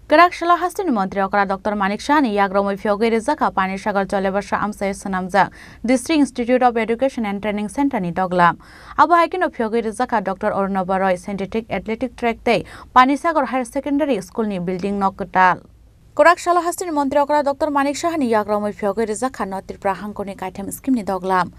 Karakshila Hastin Montri Okra Dr. Manik Shani Yagromo Fyoge Rizaka Pani Shagar Cholebasha Amsa Sanamza District Institute of Education and Training Center ni Doglam Abu Hakin of Fyoge Rizaka Dr. Ornobaroy Synthetic Athletic Track Day Pani Sagar Higher Secondary School ni Building Nokutal Karakshila Hastin Montri Okra Dr. Manik Shani Yagromo Fyoge Rizaka Notir Prahankoni Kaitem Scheme ni Doglam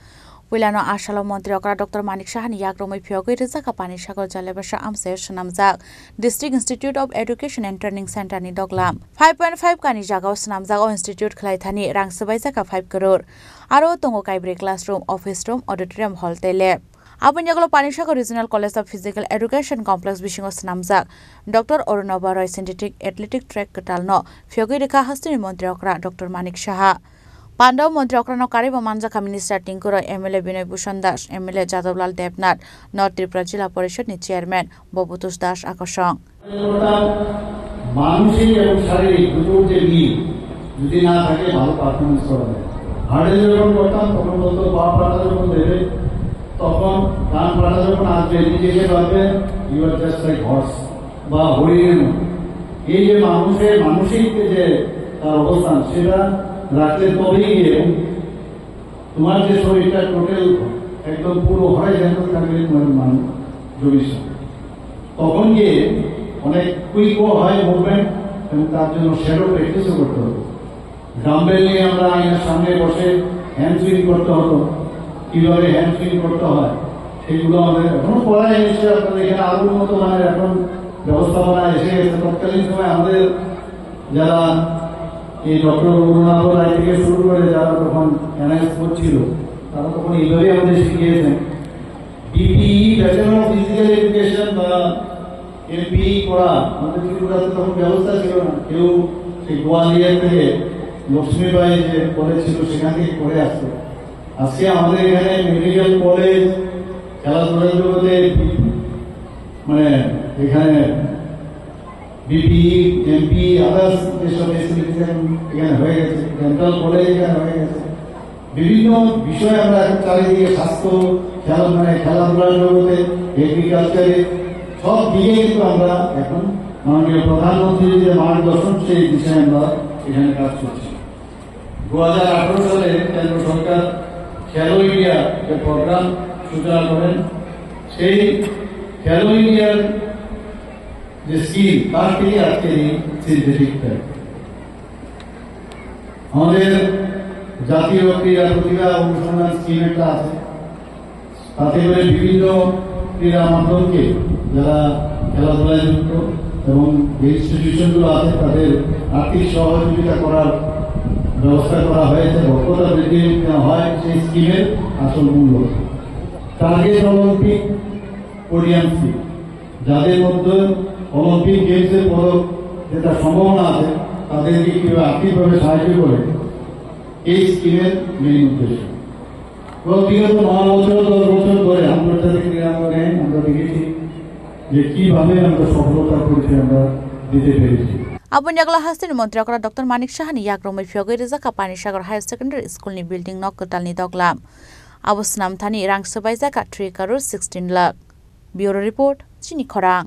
Wilano Ashala Montri Okra Dr. Manik Shahani Yagromo Fyoge Rizaka Pani Shagar Jalebasha Amsa Sanamza District Institute of Education and Training Center ni Doglam 5.5 kani jagao Sanamza Institute Khlaithani Rang Sabaizaka 5 crore Aro Tongo Kaibre Classroom Office Room Auditorium Hall te lab Abunjagalo Pani Shagar Regional College of Physical Education Complex Bishingo Sanamza Dr. Ornobaroy Synthetic Athletic Track Katalno Fyoge Rika Hastini Montri Okra Dr. Manik Shaha Pandaw Montri Okrano Kariba Manjaka Minister Tinkuro MLA Binoy Bhushan Das MLA Jadablal Debnath North Tripura Jila Porishod ni Chairman Bobutus Das Akosong মানসিক এবং শারীরিক দুটো যে মিল যদি না থাকে ভালো performance করা যায় হার্ডে যখন করতাম তখন বলতো পা পাটা যখন দেবে তখন কান পাটা যখন আসবে নিজেকে ভাববে you are just like horse বা হরিণের মতো এই যে মানুষের মানসিক যে তার অবস্থান সেটা রাখলে তবেই গিয়ে তোমার যে শরীরটা টোটাল একদম পুরো হরাইজন্টাল থাকবে তোমার ভবিষ্যৎ তখন গিয়ে অনেক কুইকও হয় মুভমেন্ট এবং তার জন্য শ্যাডো প্র্যাকটিসও করতে হতো ডাম্বেল নিয়ে আমরা আয়নার সামনে বসে হ্যান্ড সুইং করতে হতো কিভাবে হ্যান্ড সুইং করতে হয় সেগুলো আমাদের এখনো পড়ায় এসেছে আপনাদের এখানে আরো উন্নত মানের এখন ব্যবস্থাপনা এসে গেছে তৎকালীন সময় আমাদের যারা এই ডক্টর অরুণাভ রায় থেকে শুরু করে যারা তখন এনআইএস করছিল তারা তখন এইভাবে আমাদের শিখিয়েছেন বিপিই ব্যাচেলর অফ ফিজিক্যাল এডুকেশন বা এমপিই করা আমাদের ত্রিপুরাতে তখন ব্যবস্থা ছিল না কেউ সেই গোয়ালিয়র থেকে লক্ষ্মীবাই যে কলেজ ছিল সেখান থেকে করে আসতো আজকে আমাদের এখানে মেডিকেল কলেজ খেলাধুলার জগতে মানে এখানে বিপিই এমপি আদার্স যেসব ফেসিলিটি এখানে হয়ে গেছে ডেন্টাল কলেজ এখানে হয়ে গেছে বিভিন্ন বিষয়ে আমরা এখন চারিদিকে স্বাস্থ্য খেলাধুলার জগতে এগ্রিকালচারে সব দিকে কিন্তু আমরা এখন মাননীয় প্রধানমন্ত্রীর যে মার্গদর্শন সেই বিষয়ে আমরা এখানে কাজ করছি 2018 সালে কেন্দ্র সরকার খেলো ইন্ডিয়া যে প্রোগ্রাম সূচনা করেন সেই খেলো ইন্ডিয়ার যে স্কিম তার থেকে আজকে এই সিনথেটিক ট্র্যাক আমাদের জাতীয় ক্রীড়া প্রতিভা অনুসন্ধান স্কিম একটা আছে তাতে করে বিভিন্ন ক্রীড়া মাধ্যমকে যারা খেলাধুলায় যুক্ত এবং যে ইনস্টিটিউশনগুলো আছে তাদের আর্থিক সহযোগিতা করার ব্যবস্থা করা হয়েছে দক্ষতা বৃদ্ধি হয় সেই স্কিমের আসল মূল্য টার্গেট অলিম্পিক পোডিয়াম স্কিম যাদের মধ্যে অলিম্পিক গেমসের পদক যেটা সম্ভাবনা আছে তাদেরকে কিভাবে আর্থিকভাবে সাহায্য করে এই স্কিমের মেইন উদ্দেশ্য বিগত 9 বছর 10 বছর ধরে আন্তর্জাতিক ক্রীড়াঙ্গনে আমরা দেখেছি যে কিভাবে আমরা সফলতা করতে আমরা দিতে পেরেছি Abunjagala Hastin Montri Okra Dr. Manik Shahani Yagromo Fyoge Rizaka Pani Shagar Higher Secondary School ni Building Nokutal ni Doglam Abusnam Thani Rang Sabaizaka 3 crore 16 lakh Bureau Report Chini Khorang